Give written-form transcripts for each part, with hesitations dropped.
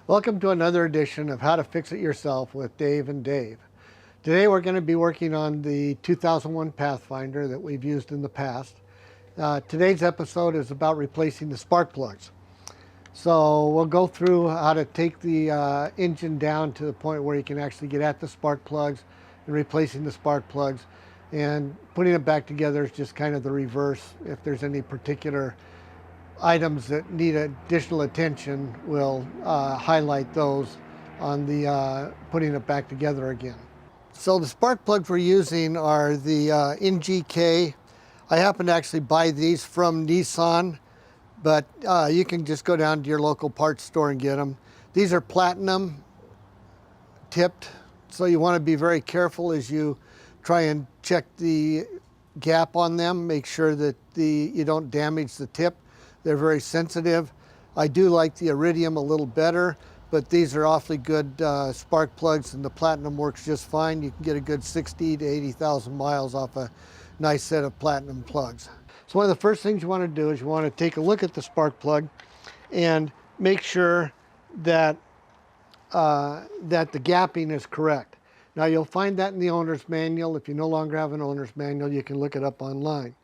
Welcome to another edition of How to Fix It Yourself with Dave and Dave. Today we're going to be working on the 2001 Pathfinder that we've used in the past. Today's episode is about replacing the spark plugs. So we'll go through how to take the engine down to the point where you can actually get at the spark plugs and replacing the spark plugs. And putting it back together is just kind of the reverse. If there's any particular items that need additional attention, we'll highlight those on the putting it back together again. So the spark plugs we're using are the NGK. I happen to actually buy these from Nissan, but you can just go down to your local parts store and get them. These are platinum tipped, so you want to be very careful as you try and check the gap on them. Make sure that you don't damage the tip. They're very sensitive. I do like the iridium a little better, but these are awfully good spark plugs, and the platinum works just fine. You can get a good 60 to 80,000 miles off a nice set of platinum plugs. So one of the first things you want to do is you want to take a look at the spark plug and make sure that that the gapping is correct. Now you'll find that in the owner's manual. If you no longer have an owner's manual, you can look it up online.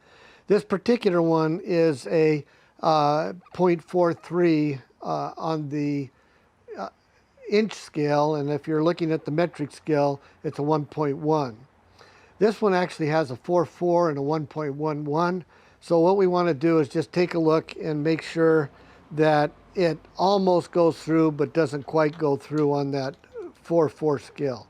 This particular one is a 0.43 on the inch scale, and if you're looking at the metric scale, it's a 1.1. This one actually has a 4.4 and a 1.11. So what we want to do is just take a look and make sure that it almost goes through but doesn't quite go through on that 4.4 scale.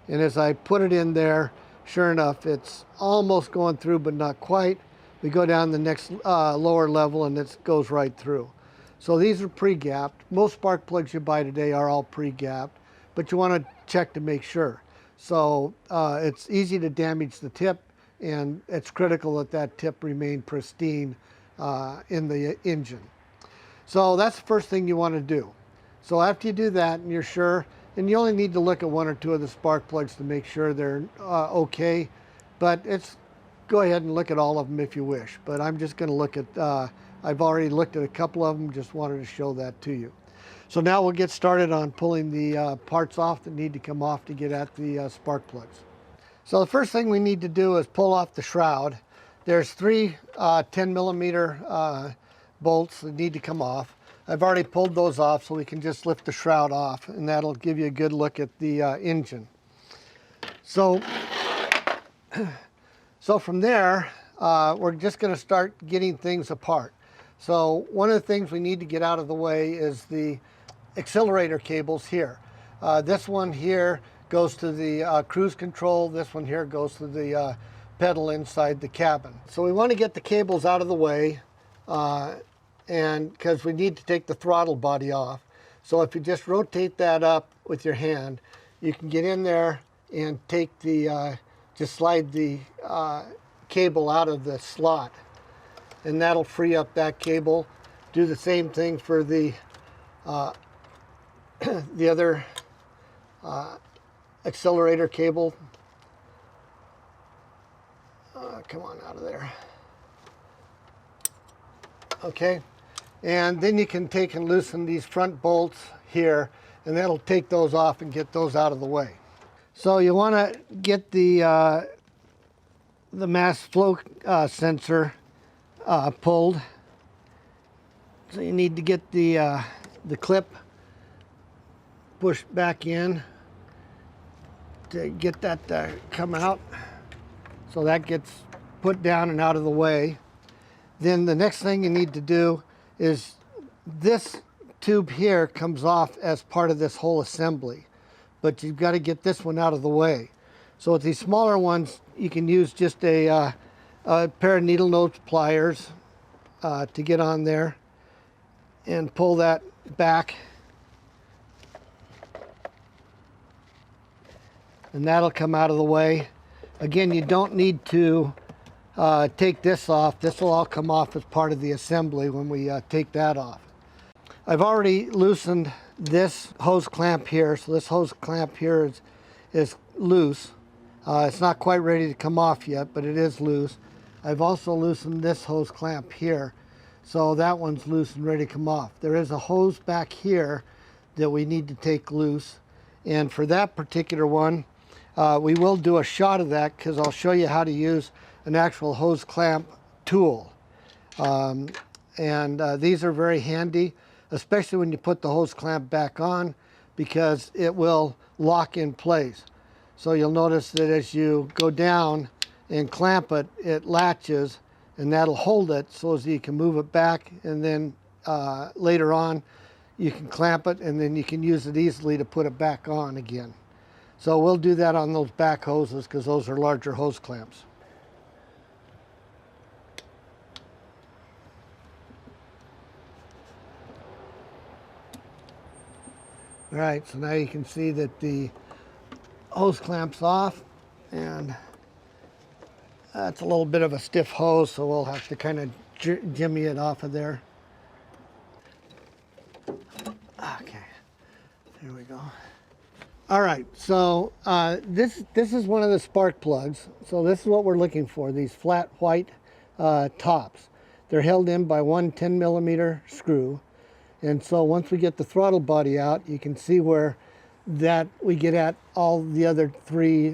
And as I put it in there, sure enough, it's almost going through but not quite. We go down the next lower level and it goes right through. So these are pre-gapped. Most spark plugs you buy today are all pre-gapped, but you want to check to make sure. So it's easy to damage the tip, and it's critical that that tip remain pristine in the engine. So that's the first thing you want to do. So after you do that and you're sure, and you only need to look at one or two of the spark plugs to make sure they're okay, but go ahead and look at all of them if you wish, but I'm just going to look at, I've already looked at a couple of them, just wanted to show that to you. So now we'll get started on pulling the parts off that need to come off to get at the spark plugs. So the first thing we need to do is pull off the shroud. There's three 10 millimeter bolts that need to come off. I've already pulled those off, so we can just lift the shroud off, and that'll give you a good look at the engine. So from there, we're just going to start getting things apart. So one of the things we need to get out of the way is the accelerator cables here. This one here goes to the cruise control. This one here goes to the pedal inside the cabin. So we want to get the cables out of the way, and because we need to take the throttle body off. So if you just rotate that up with your hand, you can get in there and take the just slide the cable out of the slot, and that'll free up that cable. Do the same thing for the the other accelerator cable. Come on out of there. Okay, and then you can take and loosen these front bolts here, and that'll take those off and get those out of the way. So you want to get the mass flow sensor pulled. So you need to get the clip pushed back in to get that to come out. So that gets put down and out of the way. Then the next thing you need to do is this tube here comes off as part of this whole assembly, but you've got to get this one out of the way. So with these smaller ones, you can use just a pair of needle nose pliers to get on there and pull that back. And that'll come out of the way. Again, you don't need to take this off. This will all come off as part of the assembly when we take that off. I've already loosened this hose clamp here. So this hose clamp here is loose. It's not quite ready to come off yet, but it is loose. I've also loosened this hose clamp here. So that one's loose and ready to come off. There is a hose back here that we need to take loose. And for that particular one, we will do a shot of that because I'll show you how to use an actual hose clamp tool. These are very handy, especially when you put the hose clamp back on, because it will lock in place. So you'll notice that as you go down and clamp it, it latches, and that'll hold it so as you can move it back, and then later on you can clamp it, and then you can use it easily to put it back on again. So we'll do that on those back hoses because those are larger hose clamps. All right, so now you can see that the hose clamp's off, and that's a little bit of a stiff hose, so we'll have to kind of jimmy it off of there. Okay, there we go. All right, so this is one of the spark plugs. So this is what we're looking for, these flat white tops. They're held in by one 10mm screw. And so once we get the throttle body out, you can see where that we get at all the other three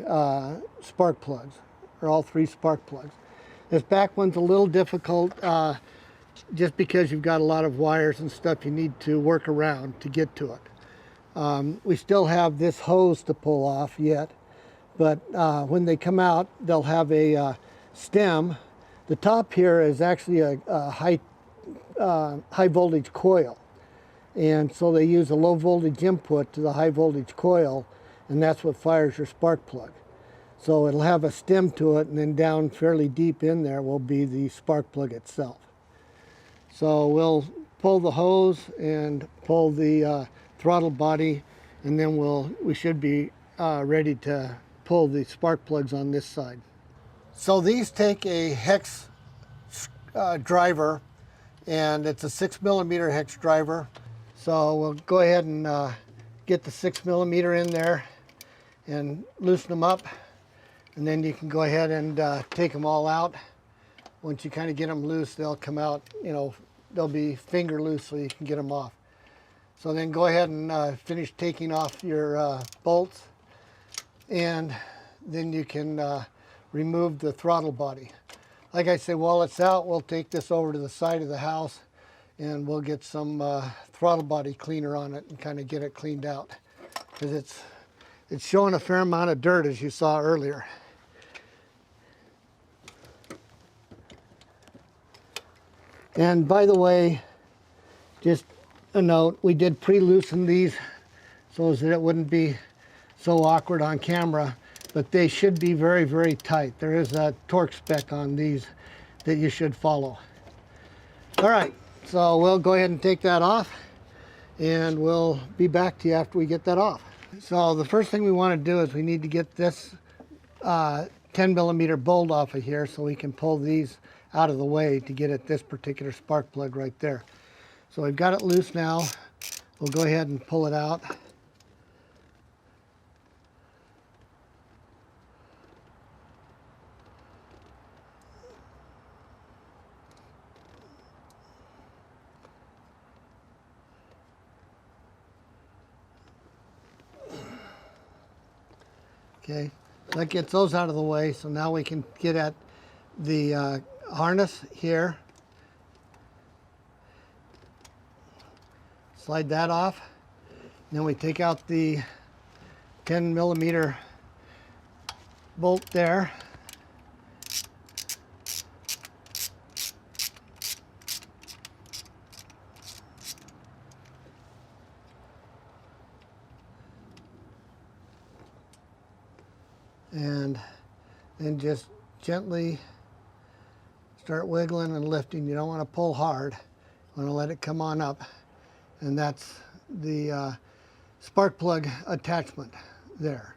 spark plugs, or all three spark plugs. This back one's a little difficult just because you've got a lot of wires and stuff you need to work around to get to it. We still have this hose to pull off yet, but when they come out, they'll have a stem. The top here is actually a high voltage coil. And so they use a low voltage input to the high voltage coil, and that's what fires your spark plug. So it'll have a stem to it, and then down fairly deep in there will be the spark plug itself. So we'll pull the hose and pull the throttle body, and then we should be ready to pull the spark plugs on this side. So these take a hex driver, and it's a 6mm hex driver. So we'll go ahead and get the 6mm in there and loosen them up, and then you can go ahead and take them all out. Once you kind of get them loose, they'll come out, they'll be finger loose so you can get them off. So then go ahead and finish taking off your bolts, and then you can remove the throttle body. Like I said, while it's out, we'll take this over to the side of the house, and we'll get some throttle body cleaner on it and kind of get it cleaned out, because it's showing a fair amount of dirt, as you saw earlier. And by the way, just a note, we did pre-loosen these so that it wouldn't be so awkward on camera, but they should be very, very tight. There is a torque spec on these that you should follow. All right. So we'll go ahead and take that off, and we'll be back to you after we get that off. So the first thing we want to do is we need to get this 10mm bolt off of here so we can pull these out of the way to get at this particular spark plug right there. So we've got it loose now. We'll go ahead and pull it out. Okay, so that gets those out of the way. So now we can get at the harness here. Slide that off. And then we take out the 10mm bolt there. And then just gently start wiggling and lifting. You don't want to pull hard. You want to let it come on up. And that's the spark plug attachment there.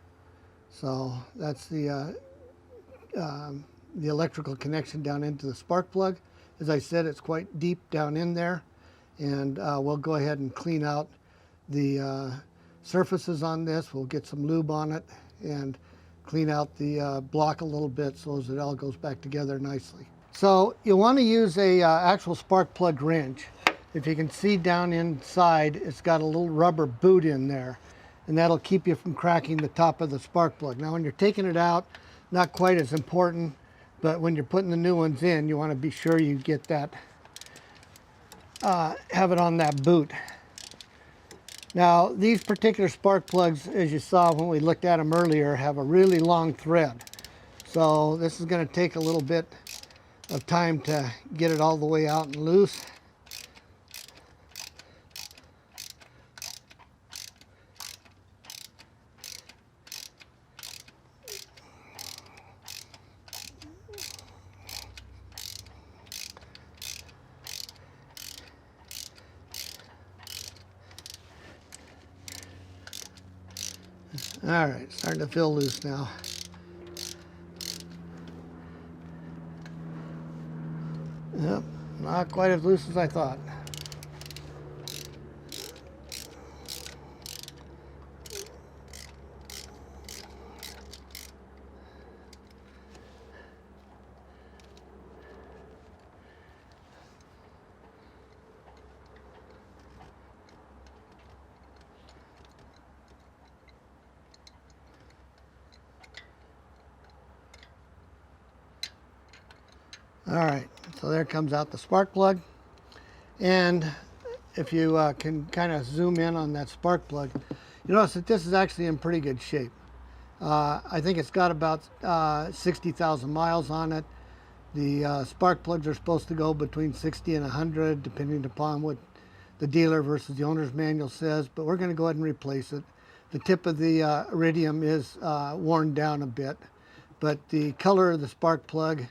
So that's the electrical connection down into the spark plug. As I said, it's quite deep down in there. And we'll go ahead and clean out the surfaces on this. We'll get some lube on it and clean out the block a little bit so as it all goes back together nicely. So you'll want to use a actual spark plug wrench. if you can see down inside, it's got a little rubber boot in there, and that'll keep you from cracking the top of the spark plug. Now when you're taking it out, not quite as important, but when you're putting the new ones in, you want to be sure you get that, have it on that boot. Now these particular spark plugs, as you saw when we looked at them earlier, have a really long thread. So this is going to take a little bit of time to get it all the way out and loose. All right, starting to feel loose now. Yep, not quite as loose as I thought. All right, so there comes out the spark plug. And if you can kind of zoom in on that spark plug, you notice that this is actually in pretty good shape. I think it's got about 60,000 miles on it. The spark plugs are supposed to go between 60 and 100, depending upon what the dealer versus the owner's manual says, but we're going to go ahead and replace it. The tip of the iridium is worn down a bit, but the color of the spark plug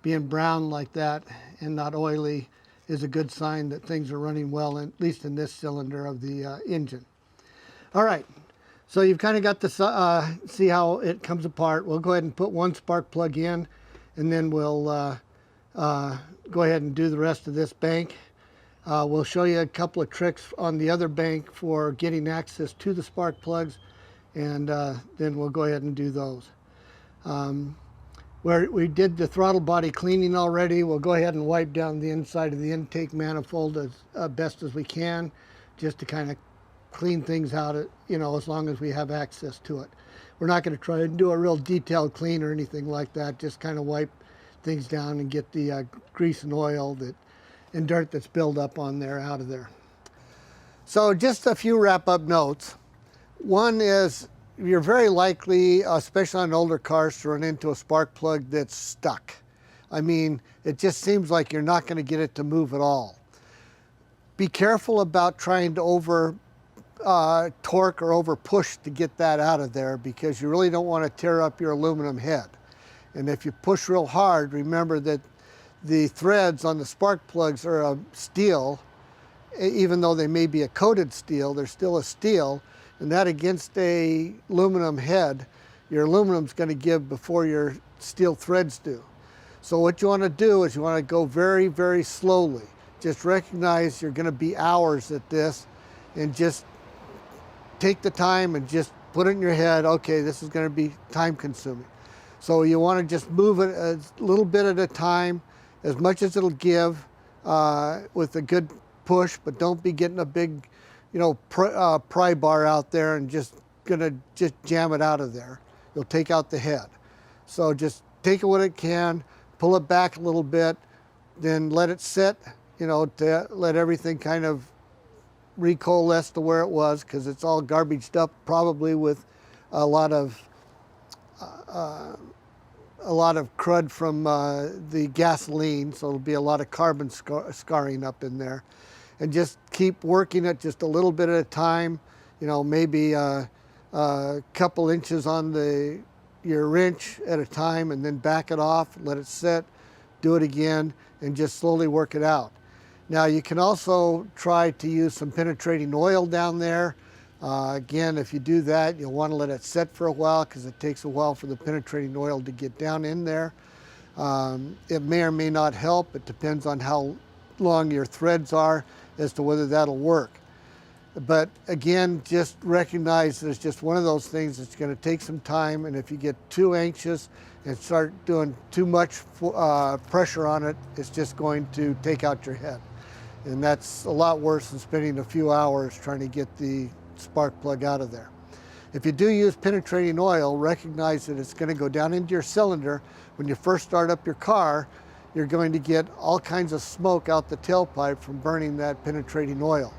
being brown like that and not oily is a good sign that things are running well, at least in this cylinder of the engine. All right, so you've kind of got to see how it comes apart. We'll go ahead and put one spark plug in, and then we'll go ahead and do the rest of this bank. We'll show you a couple of tricks on the other bank for getting access to the spark plugs, and then we'll go ahead and do those. Where we did the throttle body cleaning already, we'll go ahead and wipe down the inside of the intake manifold as best as we can, just to kind of clean things out, as long as we have access to it. We're not going to try and do a real detailed clean or anything like that, just kind of wipe things down and get the grease and oil and dirt that's built up on there out of there. So just a few wrap-up notes. One is, you're very likely, especially on older cars, to run into a spark plug that's stuck. I mean, it just seems like you're not going to get it to move at all. Be careful about trying to over torque or over push to get that out of there, because you really don't want to tear up your aluminum head. And if you push real hard, remember that the threads on the spark plugs are steel. Even though they may be a coated steel, they're still a steel. And that against a aluminum head, your aluminum's going to give before your steel threads do. So what you want to do is you want to go very, very slowly. Just recognize you're going to be hours at this, and just take the time and just put it in your head, okay, this is going to be time consuming. So you want to just move it a little bit at a time, as much as it'll give, with a good push, but don't be getting a big pry bar out there and just jam it out of there. You'll take out the head. So just take it when it can, pull it back a little bit, then let it sit, to let everything kind of recoalesce to where it was, because it's all garbaged up, probably with a lot of crud from the gasoline, so it'll be a lot of carbon scarring up in there. And just keep working it just a little bit at a time, maybe a couple inches on your wrench at a time, and then back it off, let it sit, do it again, and just slowly work it out. Now you can also try to use some penetrating oil down there. Again, if you do that, you'll want to let it set for a while, because it takes a while for the penetrating oil to get down in there. It may or may not help. It depends on how long your threads are as to whether that'll work. But again, just recognize that it's just one of those things that's going to take some time, and if you get too anxious and start doing too much pressure on it, it's just going to take out your head. And that's a lot worse than spending a few hours trying to get the spark plug out of there. If you do use penetrating oil, recognize that it's going to go down into your cylinder. When you first start up your car, you're going to get all kinds of smoke out the tailpipe from burning that penetrating oil.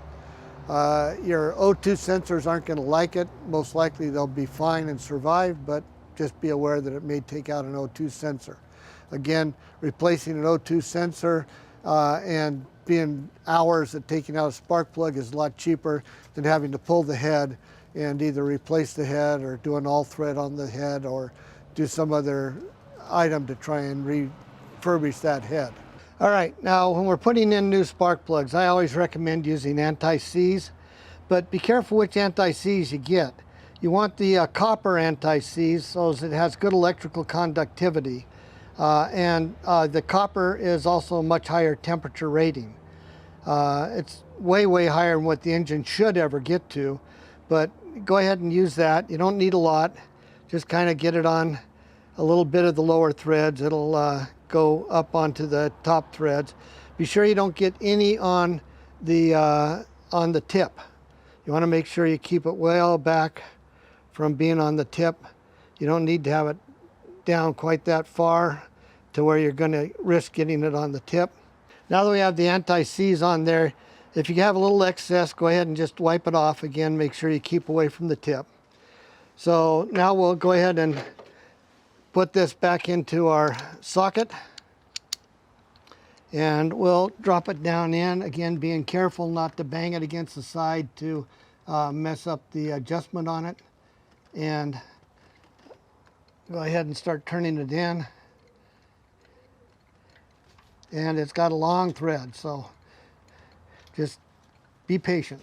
Your O2 sensors aren't going to like it. Most likely they'll be fine and survive, but just be aware that it may take out an O2 sensor. Again, replacing an O2 sensor and being hours at taking out a spark plug is a lot cheaper than having to pull the head and either replace the head or do an all thread on the head or do some other item to try and refurbish that head. All right, now when we're putting in new spark plugs, I always recommend using anti-seize, but be careful which anti-seize you get. You want the copper anti-seize so that it has good electrical conductivity. The copper is also a much higher temperature rating. It's way higher than what the engine should ever get to, but go ahead and use that. You don't need a lot. Just kind of get it on a little bit of the lower threads. It'll go up onto the top threads. Be sure you don't get any on the tip. You want to make sure you keep it well back from being on the tip. You don't need to have it down quite that far to where you're going to risk getting it on the tip. Now that we have the anti-seize on there, if you have a little excess, go ahead and just wipe it off again. Make sure you keep away from the tip. So now we'll go ahead and put this back into our socket, and we'll drop it down in, again being careful not to bang it against the side to mess up the adjustment on it. And go ahead and start turning it in. And it's got a long thread, so just be patient.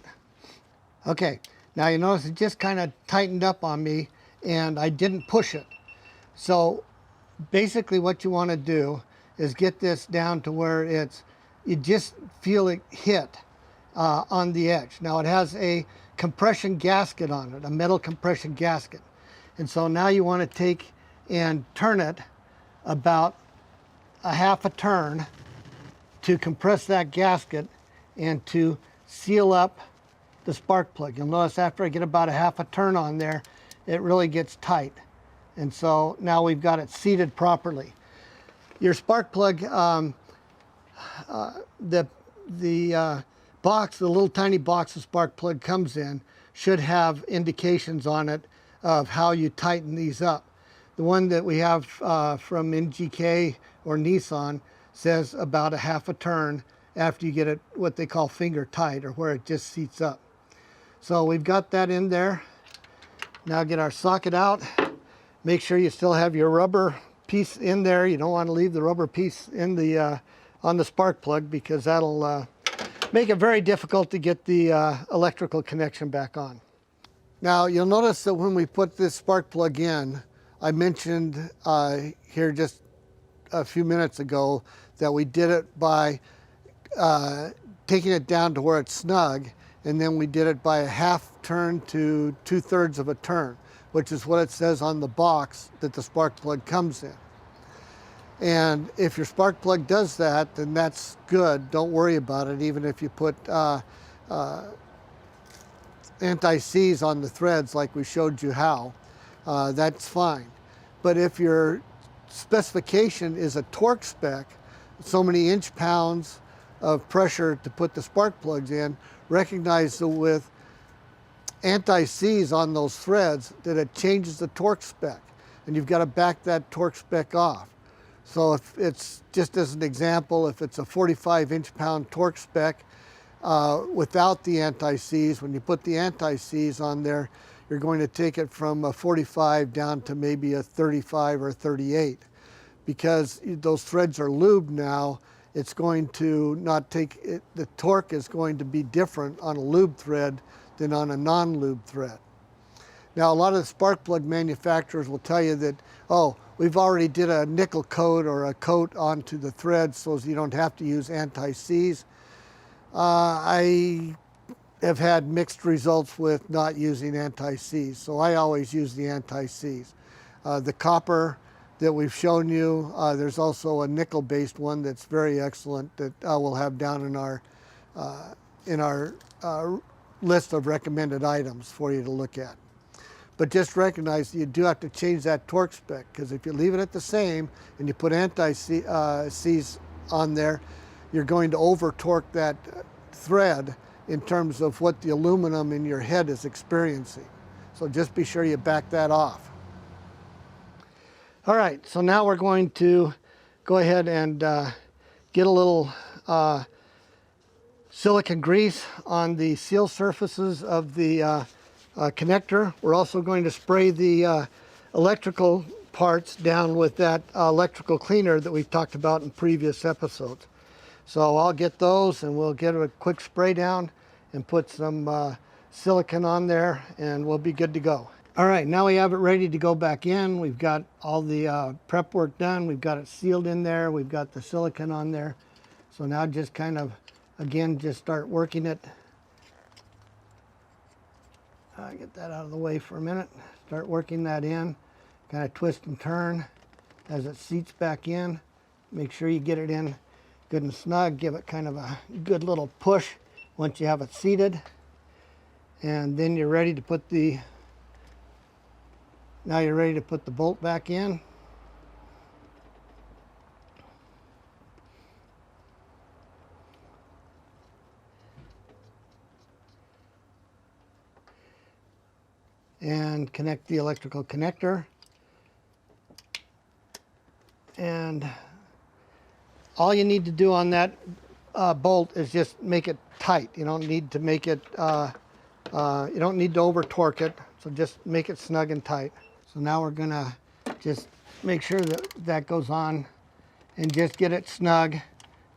Okay, now you notice it just kind of tightened up on me and I didn't push it. So basically what you want to do is get this down to where you just feel it hit on the edge. Now it has a compression gasket on it, a metal compression gasket. And so now you want to take and turn it about a half a turn to compress that gasket and to seal up the spark plug. You'll notice after I get about a half a turn on there, it really gets tight. And so now we've got it seated properly. Your spark plug, the box, the little tiny box the spark plug comes in, should have indications on it of how you tighten these up. The one that we have from NGK or Nissan says about a half a turn after you get it what they call finger tight, or where it just seats up. So we've got that in there. Now get our socket out. Make sure you still have your rubber piece in there. You don't want to leave the rubber piece in the on the spark plug, because that'll make it very difficult to get the electrical connection back on. Now you'll notice that when we put this spark plug in, I mentioned here just a few minutes ago that we did it by taking it down to where it's snug, and then we did it by a half turn to 2/3 of a turn, which is what it says on the box that the spark plug comes in. And if your spark plug does that, then that's good. Don't worry about it, even if you put anti-seize on the threads like we showed you how. That's fine. But if your specification is a torque spec, so many inch-pounds of pressure to put the spark plugs in, recognize that with anti-seize on those threads that it changes the torque spec, and you've got to back that torque spec off. So if it's, just as an example, if it's a 45 inch-pound torque spec without the anti-seize, when you put the anti-seize on there, you're going to take it from a 45 down to maybe a 35 or 38. Because those threads are lubed now, it's going to not take it, the torque is going to be different on a lube thread than on a non-lube thread. Now a lot of the spark plug manufacturers will tell you that, oh, we've already did a nickel coat or a coat onto the threads so you don't have to use anti-seize. I have had mixed results with not using anti-seize, so I always use the anti-seize. The copper that we've shown you, there's also a nickel-based one that's very excellent that we'll have down in our in our list of recommended items for you to look at. But just recognize you do have to change that torque spec, because if you leave it at the same and you put anti-seize on there, you're going to over torque that thread in terms of what the aluminum in your head is experiencing. So just be sure you back that off. All right, so now we're going to go ahead and get a little silicone grease on the seal surfaces of the connector. We're also going to spray the electrical parts down with that electrical cleaner that we've talked about in previous episodes. So I'll get those and we'll get a quick spray down and put some silicone on there and we'll be good to go. All right, now we have it ready to go back in. We've got all the prep work done. We've got it sealed in there. We've got the silicone on there. So now just kind of, again, just start working it. Get that out of the way for a minute. Start working that in. Kind of twist and turn as it seats back in. Make sure you get it in good and snug. Give it kind of a good little push once you have it seated. And then you're ready to put the, now you're ready to put the bolt back in. And connect the electrical connector. And all you need to do on that bolt is just make it tight. You don't need to make it, you don't need to over torque it. So just make it snug and tight. So now we're gonna just make sure that that goes on and just get it snug.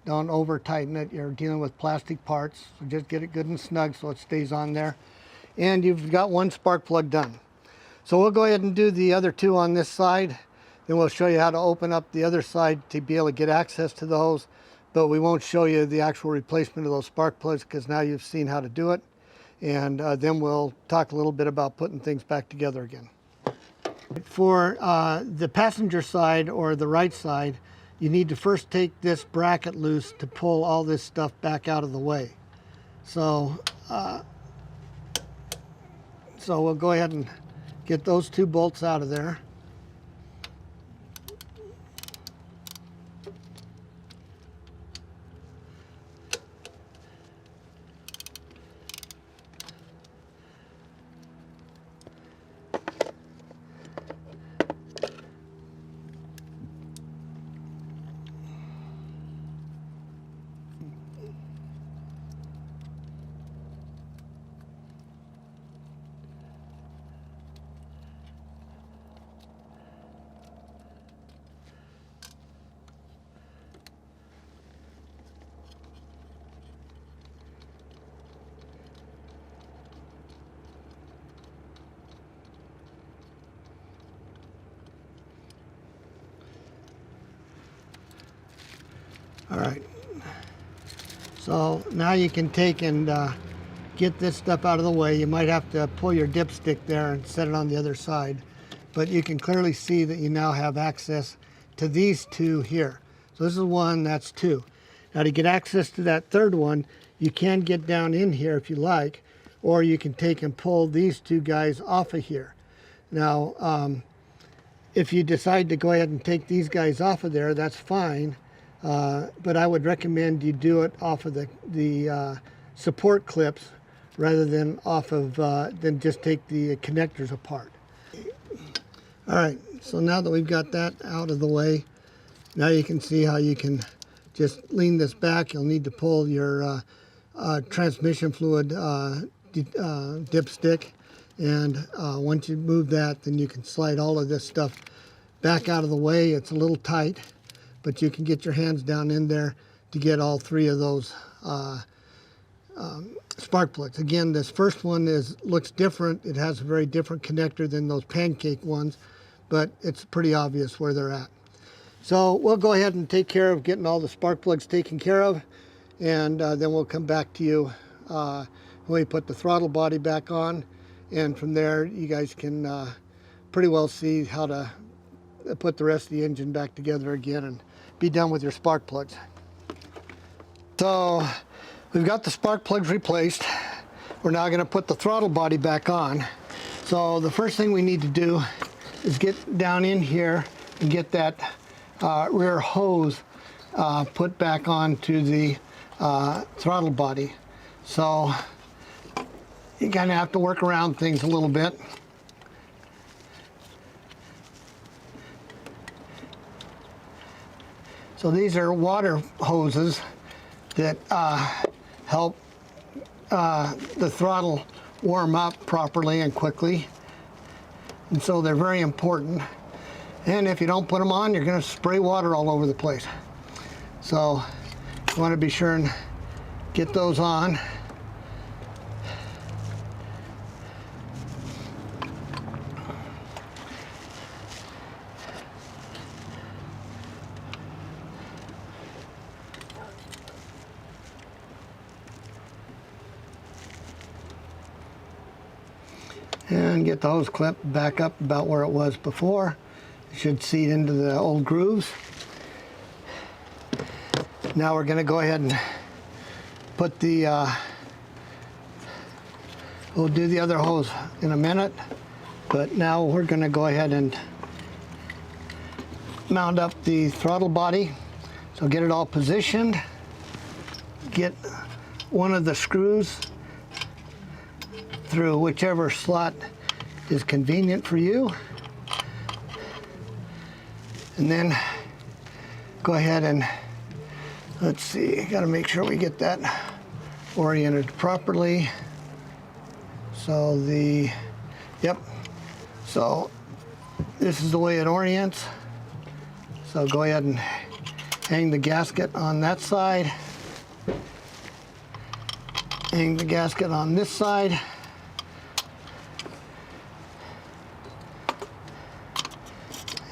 Don't over tighten it. You're dealing with plastic parts. So just get it good and snug so it stays on there. And you've got one spark plug done. So we'll go ahead and do the other two on this side. Then we'll show you how to open up the other side to be able to get access to those. But we won't show you the actual replacement of those spark plugs because now you've seen how to do it. And then we'll talk a little bit about putting things back together again. For the passenger side or the right side, you need to first take this bracket loose to pull all this stuff back out of the way. So we'll go ahead and get those two bolts out of there. All right, so now you can take and get this stuff out of the way. You might have to pull your dipstick there and set it on the other side, but you can clearly see that you now have access to these two here. So this is one, that's two. Now to get access to that third one, you can get down in here if you like, or you can take and pull these two guys off of here. Now, if you decide to go ahead and take these guys off of there, that's fine. But I would recommend you do it off of the support clips rather than off of than just take the connectors apart. All right, so now that we've got that out of the way, now you can see how you can just lean this back. You'll need to pull your transmission fluid dipstick, and once you move that, then you can slide all of this stuff back out of the way. It's a little tight, but you can get your hands down in there to get all three of those spark plugs. Again, this first one looks different. It has a very different connector than those pancake ones, but it's pretty obvious where they're at. So we'll go ahead and take care of getting all the spark plugs taken care of, and then we'll come back to you when we put the throttle body back on, and from there you guys can pretty well see how to put the rest of the engine back together again and be done with your spark plugs. So We've got the spark plugs replaced. We're now going to put the throttle body back on. So the first thing we need to do is get down in here and get that rear hose put back onto the throttle body. So you kind of have to work around things a little bit. So these are water hoses that help the throttle warm up properly and quickly. And so they're very important. And if you don't put them on, you're going to spray water all over the place. So you want to be sure and get those on. And get the hose clip back up about where it was before. It should seat into the old grooves. Now we're going to go ahead and put the, we'll do the other hose in a minute, but now we're going to go ahead and mount up the throttle body. So get it all positioned. Get one of the screws through whichever slot is convenient for you. And then go ahead and, let's see, got to make sure we get that oriented properly. So yep, so this is the way it orients. So go ahead and hang the gasket on that side. Hang the gasket on this side.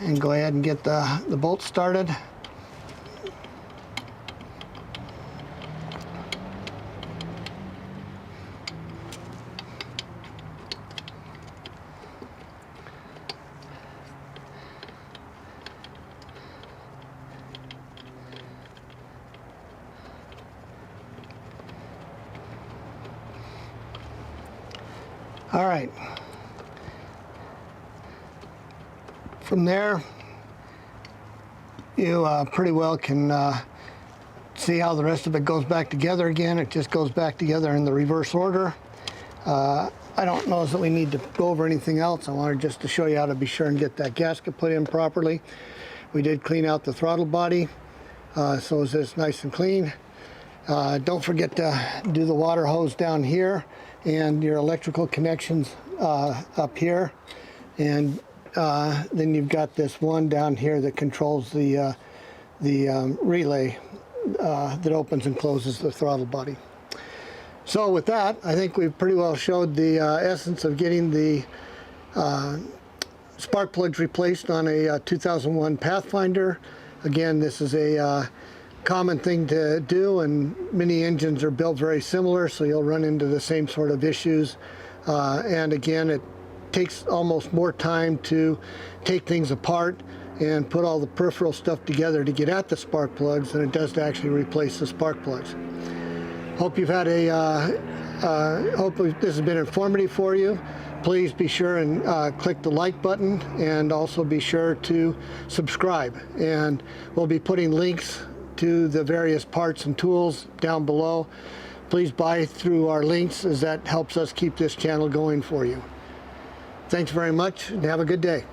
And go ahead and get the bolt started. All right. From there, you pretty well can see how the rest of it goes back together again. It just goes back together in the reverse order. I don't know that we need to go over anything else. I wanted just to show you how to be sure and get that gasket put in properly. We did clean out the throttle body, so it's nice and clean. Don't forget to do the water hose down here and your electrical connections up here. And then you've got this one down here that controls the relay that opens and closes the throttle body. So with that, I think we've pretty well showed the essence of getting the spark plugs replaced on a 2001 Pathfinder. Again, this is a common thing to do, and many engines are built very similar, so you'll run into the same sort of issues. And again, it takes almost more time to take things apart and put all the peripheral stuff together to get at the spark plugs than it does to actually replace the spark plugs. Hope you've had hope this has been informative for you. Please be sure and click the like button, and also be sure to subscribe. And we'll be putting links to the various parts and tools down below. Please buy through our links, as that helps us keep this channel going for you. Thanks very much, and have a good day.